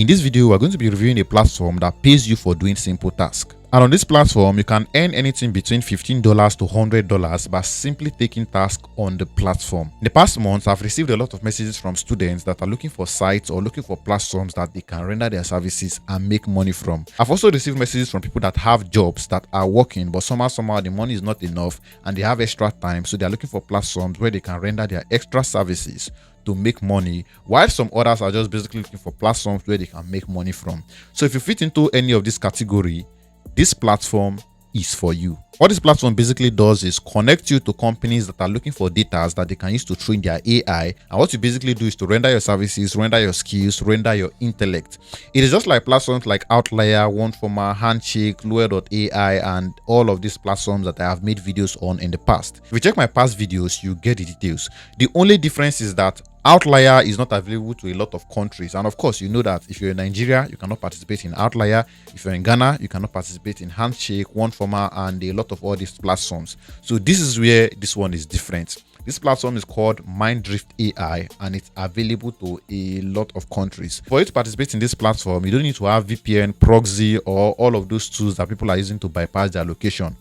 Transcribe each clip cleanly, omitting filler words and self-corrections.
In this video, we're going to be reviewing a platform that pays you for doing simple tasks. And on this platform, you can earn anything between $15 to $100 by simply taking tasks on the platform. In the past months, I've received a lot of messages from students that are looking for sites or looking for platforms that they can render their services and make money from. I've also received messages from people that have jobs that are working, but somehow the money is not enough and they have extra time, so they're looking for platforms where they can render their extra services to make money, while some others are just basically looking for platforms where they can make money from. So if you fit into any of this category, this platform is for you. What this platform basically does is connect you to companies that are looking for data that they can use to train their AI. And what you basically do is to render your services, render your skills, render your intellect. It is just like platforms like Outlier, OneFormer, Handshake, Lawyer.ai, and all of these platforms that I have made videos on in the past. If you check my past videos, you get the details. The only difference is that Outlier is not available to a lot of countries, and of course you know that if you're in Nigeria you cannot participate in Outlier. If you're in Ghana you cannot participate in Handshake, OneFormer, and a lot of all these platforms. So this is where this one is different. This platform is called Mindrift AI and it's available to a lot of countries. For you to participate in this platform, you don't need to have VPN, proxy, or all of those tools that people are using to bypass their location.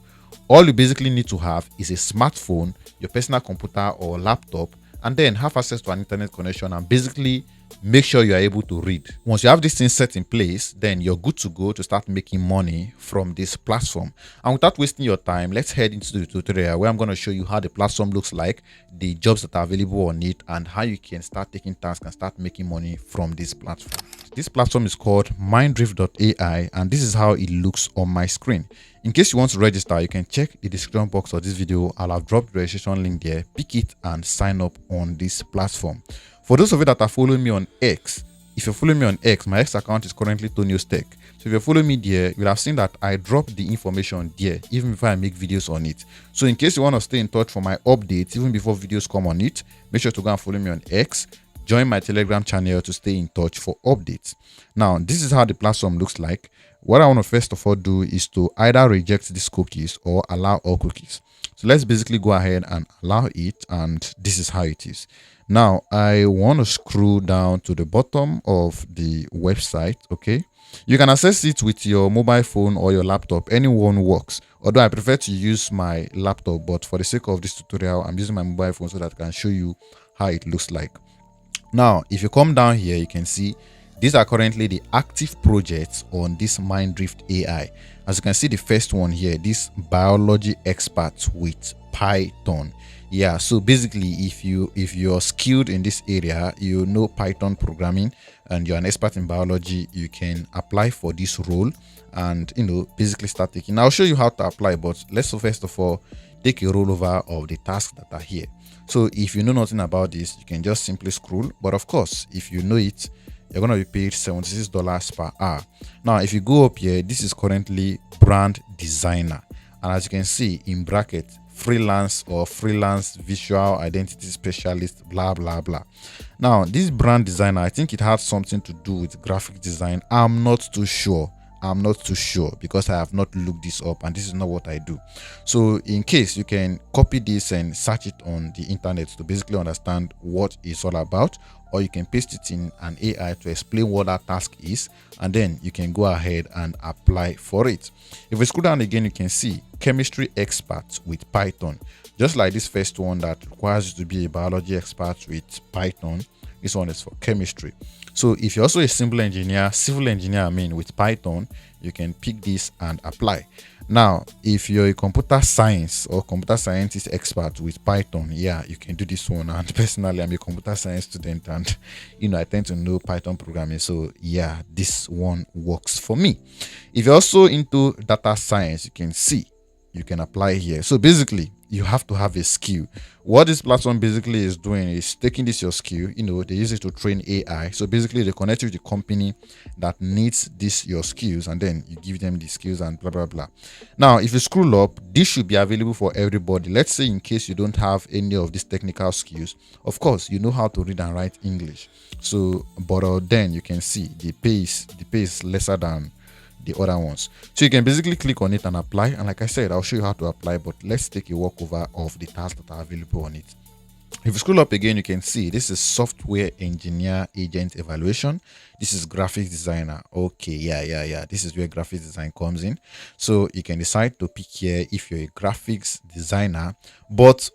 All you basically need to have is a smartphone, your personal computer or laptop, and then have access to an internet connection and basically make sure you are able to read. Once you have this thing set in place, then you're good to go to start making money from this platform. And without wasting your time, let's head into the tutorial where I'm going to show you how the platform looks like, the jobs that are available on it, and how you can start taking tasks and start making money from this platform. This platform is called Mindrift.ai, and this is how it looks on my screen. In case you want to register, you can check the description box of this video. I'll have dropped the registration link there. Pick it and sign up on this platform. For those of you that are following me on X, if you're following me on X, my X account is currently Toniostech. So if you're following me there, you'll have seen that I drop the information there even before I make videos on it. So in case you want to stay in touch for my updates, even before videos come on it, make sure to go and follow me on X. Join my Telegram channel to stay in touch for updates. Now, this is how the platform looks like. What I want to first of all do is to either reject these cookies or allow all cookies. So let's basically go ahead and allow it, and this is how it is. Now, I want to scroll down to the bottom of the website, okay? You can access it with your mobile phone or your laptop. Anyone works. Although I prefer to use my laptop, but for the sake of this tutorial, I'm using my mobile phone so that I can show you how it looks like. Now, if you come down here, you can see these are currently the active projects on this Mindrift AI. As you can see, the first one here, this biology expert with Python. Yeah, so basically if you're skilled in this area, you know Python programming, and you're an expert in biology, you can apply for this role and basically start taking. I'll show you how to apply, but let's first of all take a rollover of the tasks that are here. So if you know nothing about this, you can just simply scroll, but of course if you know it, you're going to be paid $76 per hour. Now if you go up here, this is currently brand designer, and as you can see in bracket, freelance or freelance visual identity specialist, blah blah blah. Now this brand designer, I think it has something to do with graphic design. I'm not too sure because I have not looked this up, and this is not what I do. So in case, you can copy this and search it on the internet to basically understand what it's all about, or you can paste it in an AI to explain what that task is, and then you can go ahead and apply for it. If we scroll down again, you can see chemistry expert with Python. Just like this first one that requires you to be a biology expert with Python, this one is for chemistry. So if you're also a civil engineer with Python, you can pick this and apply. Now, if you're a computer science or computer scientist expert with Python, yeah, you can do this one. And personally, I'm a computer science student, and I tend to know Python programming. So yeah, this one works for me. If you're also into data science, you can see you can apply here. So basically, you have to have a skill. What this platform basically is doing is taking this your skill, they use it to train AI. So basically they connect you with the company that needs this your skills, and then you give them the skills and blah blah blah. Now if you scroll up, this should be available for everybody. Let's say in case you don't have any of these technical skills, of course you know how to read and write English. So but then you can see the pay is lesser than the other ones. So you can basically click on it and apply, and like I said, I'll show you how to apply, but let's take a walkover of the tasks that are available on it. If you scroll up again, you can see this is software engineer agent evaluation. This is graphics designer. Okay, yeah. This is where graphics design comes in. So you can decide to pick here if you're a graphics designer. But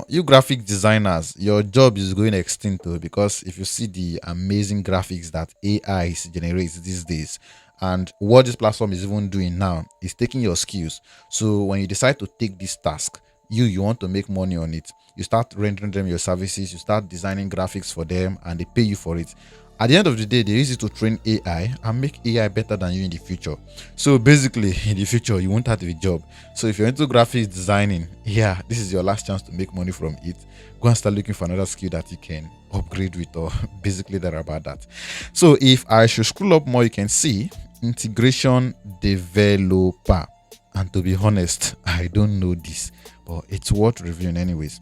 you graphic designers, your job is going extinct though, because if you see the amazing graphics that AI generates these days, and what this platform is even doing now is taking your skills. So when you decide to take this task, you want to make money on it, you start rendering them your services, you start designing graphics for them, and they pay you for it. At the end of the day, they use it to train AI and make AI better than you in the future. So basically, in the future, you won't have a job. So if you're into graphics designing, yeah, this is your last chance to make money from it. Go and start looking for another skill that you can upgrade with, or basically that about that. So if I should scroll up more, you can see integration developer. And to be honest, I don't know this, but it's worth reviewing anyways.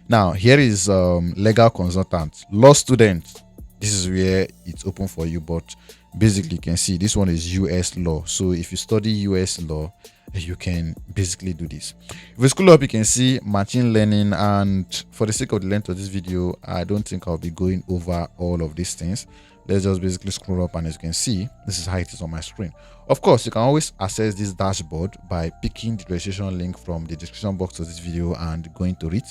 Now here is legal consultant, law student. This is where it's open for you, but basically you can see this one is US law. So if you study US law, you can basically do this. If you scroll up, you can see machine learning, and for the sake of the length of this video, I don't think I'll be going over all of these things. Let's just basically scroll up, and as you can see, this is how it is on my screen. Of course, you can always access this dashboard by picking the registration link from the description box of this video and going to it.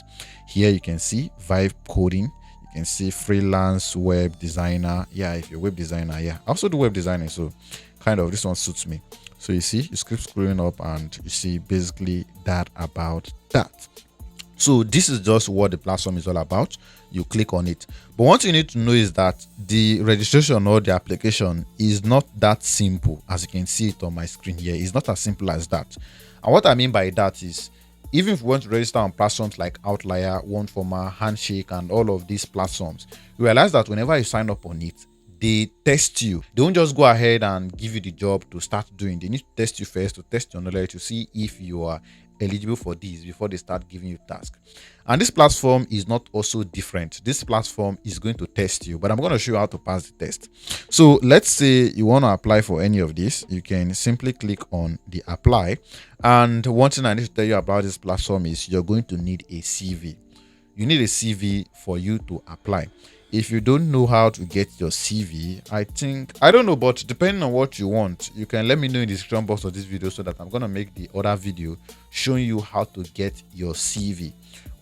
Here you can see Vibe coding, you can see freelance web designer. Yeah, if you're a web designer, yeah, I also do web designing, so kind of this one suits me. So you see, you keep scrolling up and you see basically that about that. So this is just what the platform is all about. You click on it, but what you need to know is that the registration or the application is not that simple. As you can see it on my screen here, it's not as simple as that. And what I mean by that is, even if you want to register on platforms like Outlier, OneFormer, Handshake, and all of these platforms, you realize that whenever you sign up on it, they test you. They don't just go ahead and give you the job to start doing. They need to test you first, to test your knowledge, to see if you are eligible for these before they start giving you tasks. And this platform is not also different. This platform is going to test you, but I'm going to show you how to pass the test. So let's say you want to apply for any of this. You can simply click on the apply. And one thing I need to tell you about this platform is you're going to need a CV. You need a CV for you to apply. If you don't know how to get your CV, I don't know, but depending on what you want, you can let me know in the description box of this video, so that I'm going to make the other video showing you how to get your CV.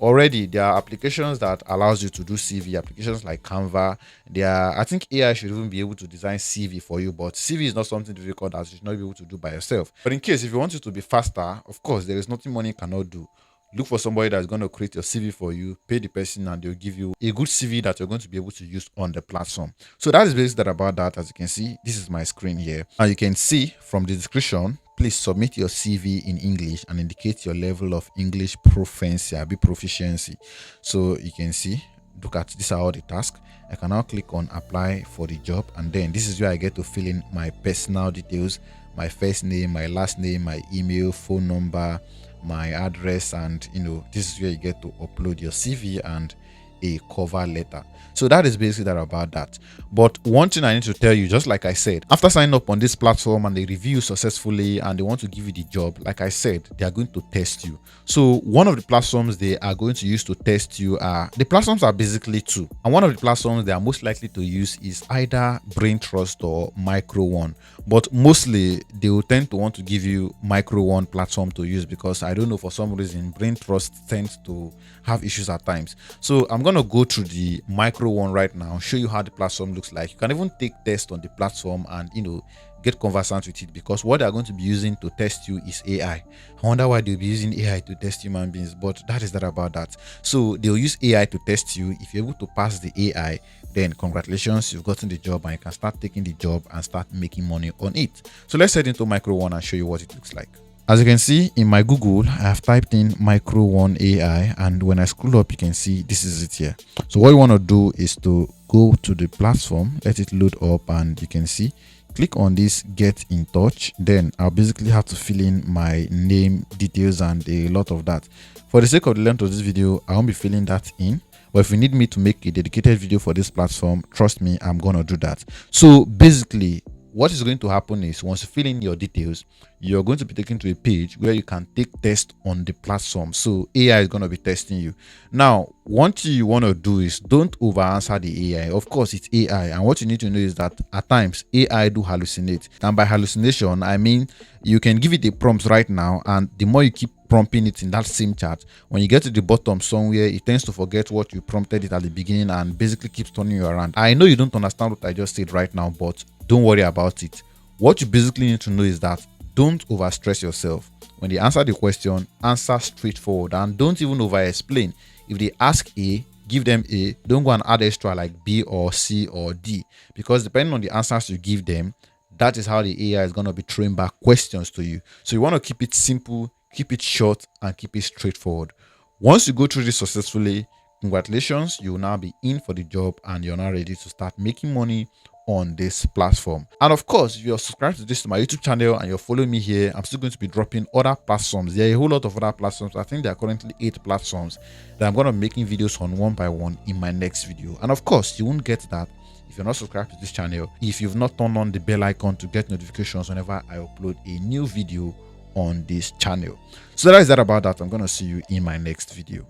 Already there are applications that allows you to do CV, applications like Canva. I think AI should even be able to design CV for you, but CV is not something difficult that you should not be able to do by yourself. But in case if you want it to be faster, of course, there is nothing money cannot do. Look for somebody that's going to create your CV for you, pay the person, and they'll give you a good CV that you're going to be able to use on the platform. So that is basically about that. As you can see, this is my screen here. And you can see from the description, please submit your CV in English and indicate your level of English proficiency. So you can see, look at this are all the tasks. I can now click on apply for the job, and then this is where I get to fill in my personal details, my first name, my last name, my email, phone number, my address, and this is where you get to upload your CV and a cover letter. So that is basically that about that. But one thing I need to tell you, just like I said, after signing up on this platform and they review you successfully and they want to give you the job, like I said, they are going to test you. So one of the platforms they are going to use to test you the platforms are basically two, and one of the platforms they are most likely to use is either Brain Trust or Micro One. But mostly they will tend to want to give you Micro One platform to use, because I don't know, for some reason Brain Trust tends to have issues at times. So I'm going to go through the Micro One right now, show you how the platform looks like. You can even take tests on the platform and get conversant with it, because what they're going to be using to test you is AI. I wonder why they'll be using AI to test human beings, but that is that about that. So they'll use AI to test you. If you're able to pass the AI, then congratulations, you've gotten the job and you can start taking the job and start making money on it. So let's head into Micro One and show you what it looks like. As you can see in my Google, I have typed in Micro One AI, and when I scroll up, you can see this is it here. So what you want to do is to go to the platform, let it load up, and you can see, click on this get in touch. Then I'll basically have to fill in my name, details, and a lot of that. For the sake of the length of this video, I won't be filling that in. But if you need me to make a dedicated video for this platform, trust me, I'm gonna do that. So basically, what is going to happen is once you fill in your details, you're going to be taken to a page where you can take tests on the platform. So AI is going to be testing you. Now, one thing you want to do is don't over answer the AI. Of course, it's AI, and what you need to know is that at times AI do hallucinate. And by hallucination, I mean you can give it a prompt right now, and the more you keep prompting it in that same chat, when you get to the bottom somewhere, it tends to forget what you prompted it at the beginning and basically keeps turning you around. I know you don't understand what I just said right now, but don't worry about it. What you basically need to know is that don't overstress yourself. When they answer the question, answer straightforward and don't even over explain. If they ask A, give them A. Don't go and add extra like B or C or D, because depending on the answers you give them, that is how the AI is going to be throwing back questions to you. So you want to keep it simple, keep it short, and keep it straightforward. Once you go through this successfully, congratulations, you will now be in for the job and you're now ready to start making money on this platform. And of course, if you're subscribed to my YouTube channel and you're following me here, I'm still going to be dropping other platforms. There are a whole lot of other platforms. I think there are currently 8 platforms that I'm going to be making videos on one by one in my next video. And of course, you won't get that if you're not subscribed to this channel, if you've not turned on the bell icon to get notifications whenever I upload a new video on this channel. So that is that about that. I'm going to see you in my next video.